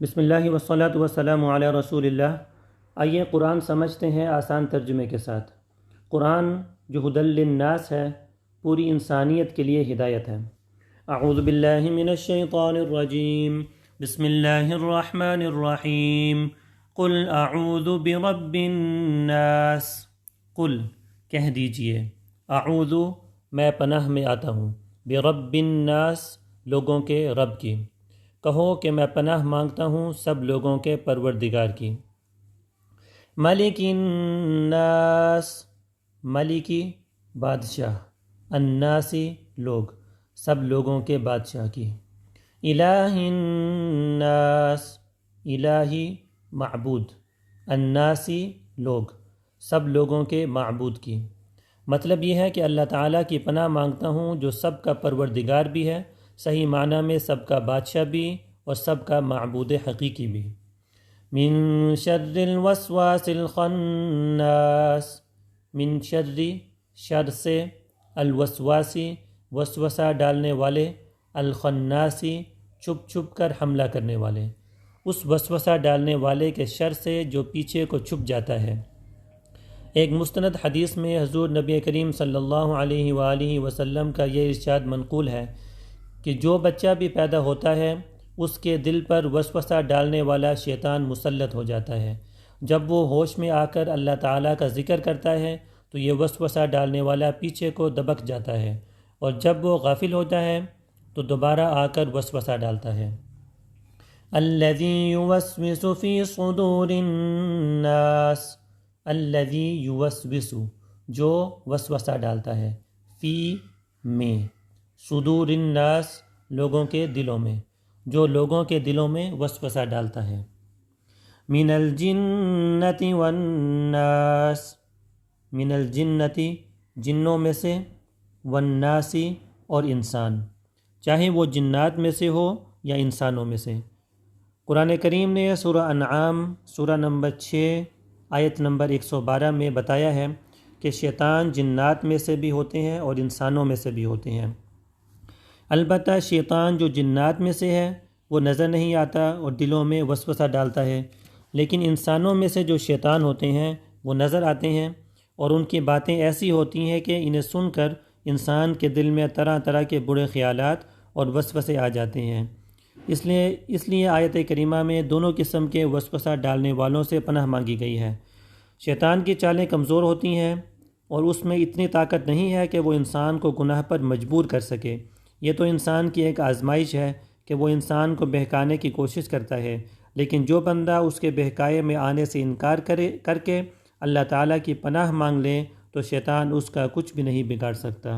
بسم اللہ والصلاۃ والسلام علی رسول اللہ۔ آئیے قرآن سمجھتے ہیں آسان ترجمے کے ساتھ۔ قرآن جو ھدی للناس ہے، پوری انسانیت کے لیے ہدایت ہے۔ اعوذ باللہ من الشیطان الرجیم، بسم اللہ الرحمن الرحیم۔ قل اعوذ برب الناس، قل کہہ دیجئے، اعوذ میں پناہ میں آتا ہوں، برب الناس لوگوں کے رب کی، کہو کہ میں پناہ مانگتا ہوں سب لوگوں کے پروردگار کی۔ ملک الناس، ملکی بادشاہ، الناسی لوگ، سب لوگوں کے بادشاہ کی۔ الہ الناس، الہی معبود، الناسی لوگ، سب لوگوں کے معبود کی۔ مطلب یہ ہے کہ اللہ تعالیٰ کی پناہ مانگتا ہوں جو سب کا پروردگار بھی ہے، صحیح معنی میں سب کا بادشاہ بھی اور سب کا معبود حقیقی بھی۔ من شر الوسواس الخناس، من شر سے، الوسواسی وسوسہ ڈالنے والے، الخناسی چھپ چھپ کر حملہ کرنے والے، اس وسوسہ ڈالنے والے کے شر سے جو پیچھے کو چھپ جاتا ہے۔ ایک مستند حدیث میں حضور نبی کریم صلی اللہ علیہ وآلہ وسلم کا یہ ارشاد منقول ہے کہ جو بچہ بھی پیدا ہوتا ہے اس کے دل پر وسوسہ ڈالنے والا شیطان مسلط ہو جاتا ہے۔ جب وہ ہوش میں آ کر اللہ تعالیٰ کا ذکر کرتا ہے تو یہ وسوسہ ڈالنے والا پیچھے کو دبک جاتا ہے، اور جب وہ غافل ہوتا ہے تو دوبارہ آ کر وسوسہ ڈالتا ہے۔ الذی یوسوس فی صدور الناس، الذی یوسوس جو وسوسہ ڈالتا ہے، فی میں، صدور الناس لوگوں کے دلوں میں، جو لوگوں کے دلوں میں وسوسہ ڈالتا ہے۔ من الجنۃ والناس، من الجنۃ جنوں میں سے، والناس اور انسان، چاہے وہ جنات میں سے ہو یا انسانوں میں سے۔ قرآن کریم نے سورہ انعام سورہ نمبر 6 آیت نمبر 112 میں بتایا ہے کہ شیطان جنات میں سے بھی ہوتے ہیں اور انسانوں میں سے بھی ہوتے ہیں۔ البتہ شیطان جو جنات میں سے ہے وہ نظر نہیں آتا اور دلوں میں وسوسہ ڈالتا ہے، لیکن انسانوں میں سے جو شیطان ہوتے ہیں وہ نظر آتے ہیں، اور ان کی باتیں ایسی ہوتی ہیں کہ انہیں سن کر انسان کے دل میں طرح طرح کے برے خیالات اور وسوسے آ جاتے ہیں۔ اس لیے آیت کریمہ میں دونوں قسم کے وسوسہ ڈالنے والوں سے پناہ مانگی گئی ہے۔ شیطان کی چالیں کمزور ہوتی ہیں اور اس میں اتنی طاقت نہیں ہے کہ وہ انسان کو گناہ پر مجبور کر سکے۔ یہ تو انسان کی ایک آزمائش ہے کہ وہ انسان کو بہکانے کی کوشش کرتا ہے، لیکن جو بندہ اس کے بہکائے میں آنے سے انکار کر کے اللہ تعالیٰ کی پناہ مانگ لے تو شیطان اس کا کچھ بھی نہیں بگاڑ سکتا۔